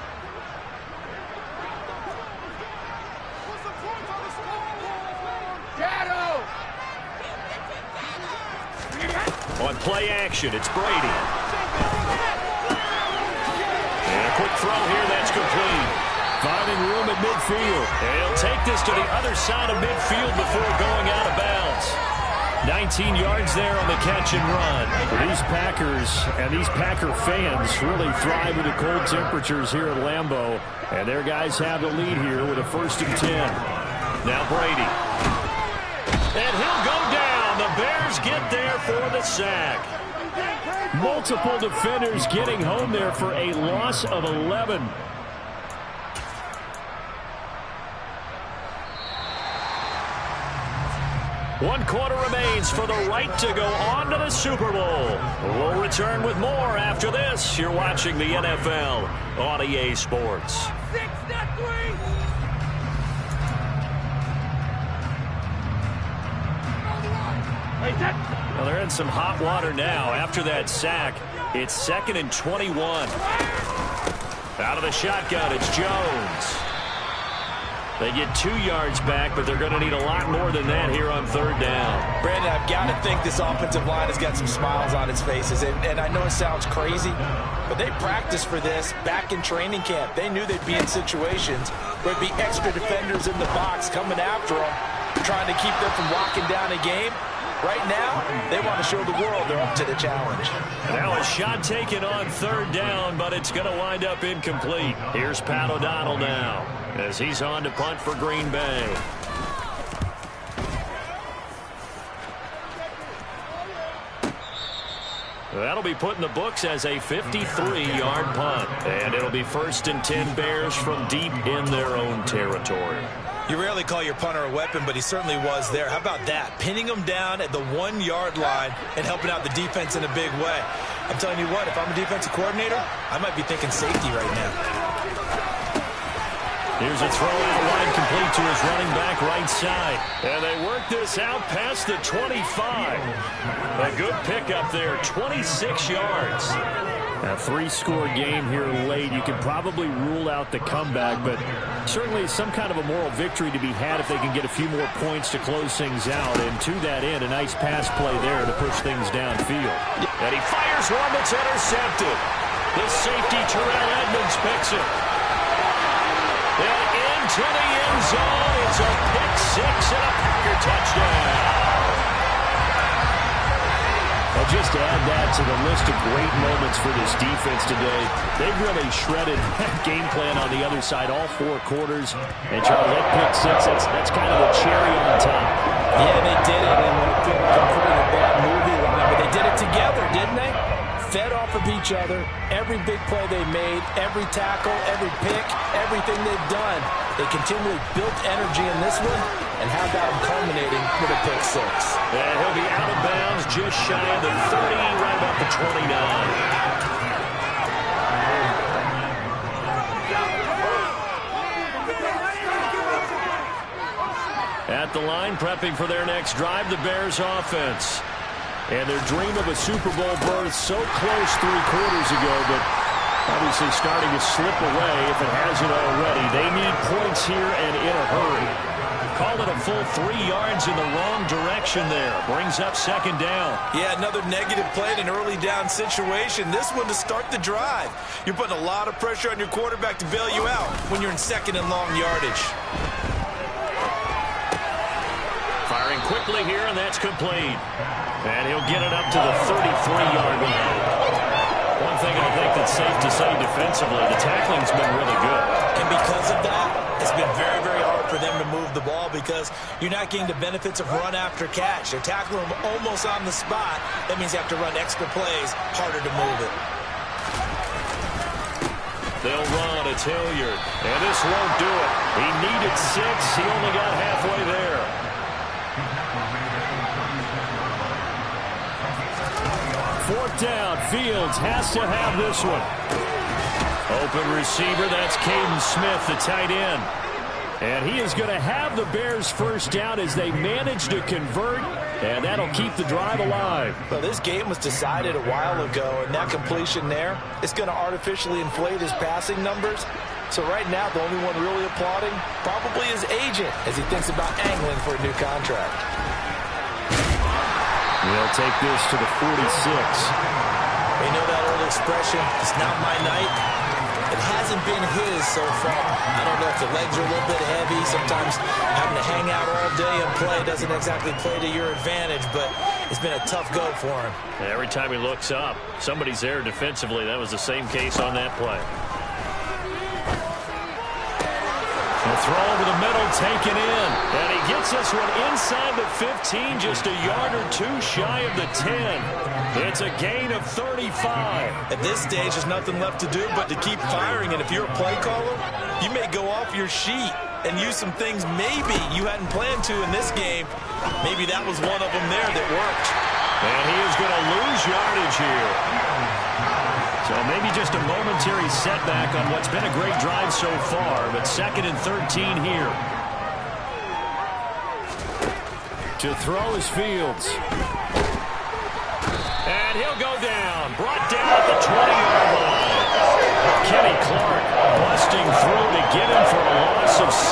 Speaker 4: On play action, it's Brady. And a quick throw here, that's complete. Finding room at midfield. And he'll take this to the other side of midfield before going out of bounds. 19 yards there on the catch and run. These Packers and these Packer fans really thrive in the cold temperatures here at Lambeau. And their guys have the lead here with a 1st and 10. Now Brady. And he'll go down. The Bears get there for the sack. Multiple defenders getting home there for a loss of 11. One quarter remains for the right to go on to the Super Bowl. We'll return with more after this. You're watching the NFL on EA Sports. Well, they're in some hot water now. After that sack, it's 2nd and 21. Out of the shotgun, it's Jones. They get 2 yards back, but they're going to need a lot more than that here on 3rd down.
Speaker 5: Brandon, I've got to think this offensive line has got some smiles on its faces. And I know it sounds crazy, but they practiced for this back in training camp. They knew they'd be in situations where there'd be extra defenders in the box coming after them, trying to keep them from locking down a game. Right now, they want to show the world they're up to the challenge.
Speaker 4: Now a shot taken on third down, but it's going to wind up incomplete. Here's Pat O'Donnell now as he's on to punt for Green Bay. That'll be put in the books as a 53-yard punt. And it'll be 1st and 10 Bears from deep in their own territory.
Speaker 5: You rarely call your punter a weapon, but he certainly was there. How about that? Pinning him down at the 1-yard line and helping out the defense in a big way. I'm telling you what, if I'm a defensive coordinator, I might be thinking safety right now.
Speaker 4: Here's a throw out wide, complete to his running back right side. And they work this out past the 25. A good pickup there, 26 yards. A 3-score game here late. You can probably rule out the comeback, but certainly some kind of a moral victory to be had if they can get a few more points to close things out. And to that end, a nice pass play there to push things downfield. And he fires one that's intercepted. The safety, Terrell Edmonds, picks it. And into the end zone. It's a pick six and a Packer touchdown. I'll just add that to the list of great moments for this defense today. They've really shredded that game plan on the other side all 4 quarters. And Charlie, that pick six, that's kind of the cherry on top.
Speaker 5: Yeah, they did it, and I feel like I'm putting a bad movie line, but they did it together, didn't they? Fed off of each other, every big play they made, every tackle, every pick, everything they've done. They continually built energy in this one, and how about them culminating with a pick six?
Speaker 4: And he'll be out of bounds just shy of the 30, right about the 29. At the line, prepping for their next drive, the Bears offense. And their dream of a Super Bowl berth so close 3 quarters ago, but obviously starting to slip away if it hasn't already. They need points here and in a hurry. Call it a full 3 yards in the wrong direction there. Brings up 2nd down.
Speaker 5: Yeah, another negative play in an early down situation. This one to start the drive. You're putting a lot of pressure on your quarterback to bail you out when you're in 2nd and long yardage.
Speaker 4: Firing quickly here, and that's complete. And he'll get it up to the 33-yard line. One thing I think that's safe to say defensively, the tackling's been really good.
Speaker 5: And because of that, it's been very, very hard for them to move the ball because you're not getting the benefits of run after catch. They're tackling them almost on the spot. That means you have to run extra plays, harder to move it.
Speaker 4: They'll run. It's Hilliard. And this won't do it. He needed 6. He only got halfway there. Fourth down. Fields has to have this one. Open receiver. That's Caden Smith, the tight end. And he is going to have the Bears first down as they manage to convert. And that'll keep the drive alive.
Speaker 5: Well, this game was decided a while ago, and that completion there is going to artificially inflate his passing numbers. So right now, the only one really applauding probably his agent as he thinks about angling for a new contract.
Speaker 4: They'll take this to the 46.
Speaker 5: You know that old expression, it's not my night? It hasn't been his so far. I don't know if the legs are a little bit heavy. Sometimes having to hang out all day and play doesn't exactly play to your advantage, but it's been a tough go for him.
Speaker 4: Every time he looks up, somebody's there defensively. That was the same case on that play. The throw over the middle, taken in. And he gets this one inside the 15, just a yard or 2 shy of the 10. It's a gain of 35.
Speaker 5: At this stage, there's nothing left to do but to keep firing. And if you're a play caller, you may go off your sheet and use some things maybe you hadn't planned to in this game. Maybe that was one of them there that worked.
Speaker 4: And he is going to lose yardage here. So maybe just a momentary setback on what's been a great drive so far, but 2nd and 13 here. To throw is Fields. And he'll go down. Brought down at the 20-yard line. Kenny Clark busting through to get him for a loss of 6.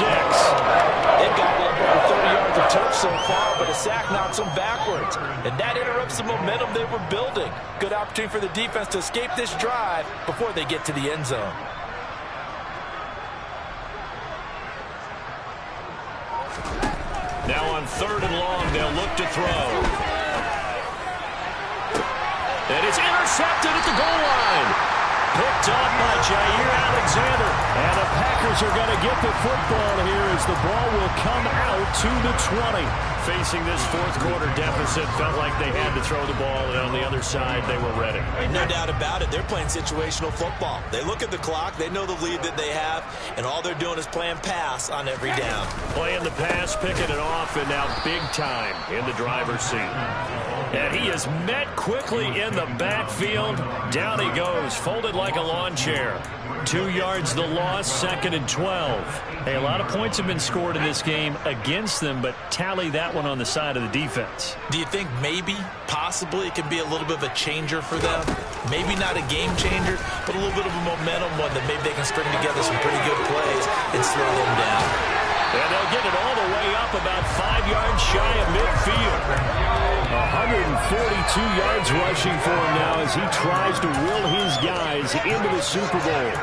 Speaker 5: They've got over 30 yards of turf so far, but a sack knocks them backwards. And that interrupts the momentum they were building. Good opportunity for the defense to escape this drive before they get to the end zone.
Speaker 4: Now on 3rd and long, they'll look to throw. And it's intercepted at the goal line. Picked up by Jair Alexander. And the Packers are going to get the football here as the ball will come out to the 20. Facing this fourth quarter deficit, felt like they had to throw the ball, and on the other side, they were ready.
Speaker 5: No doubt about it. They're playing situational football. They look at the clock, they know the lead that they have, and all they're doing is playing pass on every down.
Speaker 4: Playing the pass, picking it off, and now big time in the driver's seat. And he is met quickly in the backfield. Down he goes, folded like a lawn chair. 2 yards the loss, 2nd and 12. Hey, a lot of points have been scored in this game against them, but tally that one on the side of the defense.
Speaker 5: Do you think maybe, possibly, it can be a little bit of a changer for them? Maybe not a game changer, but a little bit of a momentum one that maybe they can string together some pretty good plays and slow them down.
Speaker 4: And they'll get it all the way up about 5 yards shy of midfield. 142 yards rushing for him now as he tries to will his guys into the Super Bowl.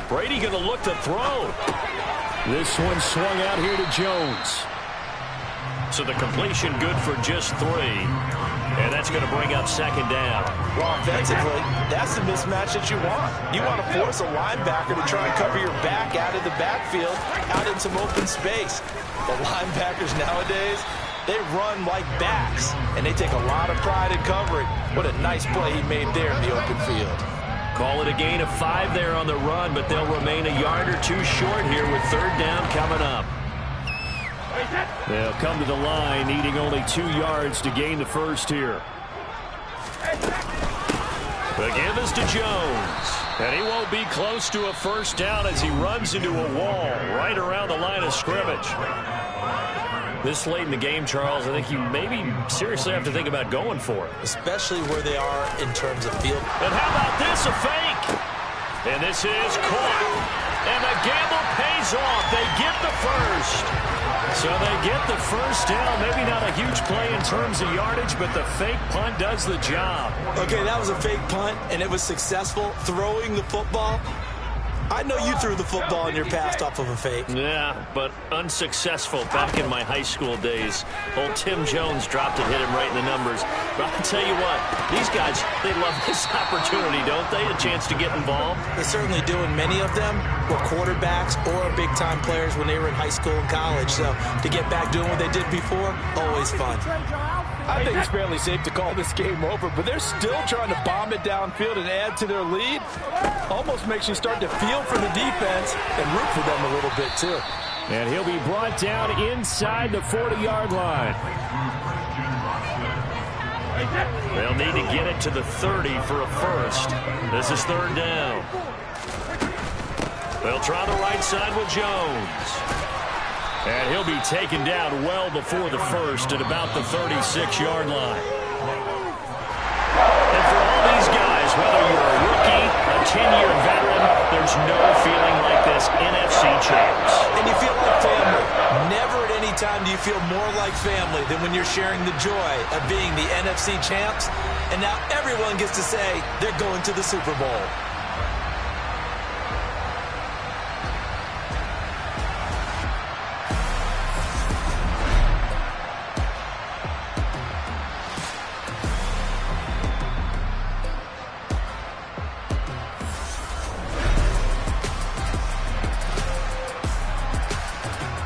Speaker 4: Brady going to look to throw. This one swung out here to Jones. So the completion good for just 3. And that's going to bring up 2nd down.
Speaker 5: Well, offensively, that's the mismatch that you want. You want to force a linebacker to try and cover your back out of the backfield, out in some open space. The linebackers nowadays, they run like backs, and they take a lot of pride in covering. What a nice play he made there in the open field.
Speaker 4: Call it a gain of 5 there on the run, but they'll remain a yard or 2 short here with 3rd down coming up. They'll come to the line, needing only 2 yards to gain the first here. The give is to Jones. And he won't be close to a first down as he runs into a wall right around the line of scrimmage. This late in the game, Charles, I think you maybe seriously have to think about going for it.
Speaker 5: Especially where they are in terms of field.
Speaker 4: And how about this, a fake? And this is caught. And the gamble pays off. They get the first. So they get the first down. Maybe not a huge play in terms of yardage, but the fake punt does the job.
Speaker 5: Okay, that was a fake punt, and it was successful. Throwing the football. I know you threw the football in your pass off of a fake.
Speaker 4: Yeah, but unsuccessful back in my high school days. Old Tim Jones dropped it, hit him right in the numbers. But I'll tell you what, these guys, they love this opportunity, don't they? A chance to get involved.
Speaker 5: They certainly do, and many of them were quarterbacks or big-time players when they were in high school and college. So to get back doing what they did before, always fun.
Speaker 7: I think it's fairly safe to call this game over, but they're still trying to bomb it downfield and add to their lead. Almost makes you start to feel for the defense and root for them a little bit, too.
Speaker 4: And he'll be brought down inside the 40-yard line. They'll need to get it to the 30 for a first. This is 3rd down. They'll try the right side with Jones. And he'll be taken down well before the first at about the 36-yard line. And for all these guys, whether you're a rookie, a 10-year veteran, there's no feeling like this NFC champs.
Speaker 5: And you feel like family. Never at any time do you feel more like family than when you're sharing the joy of being the NFC champs. And now everyone gets to say they're going to the Super Bowl.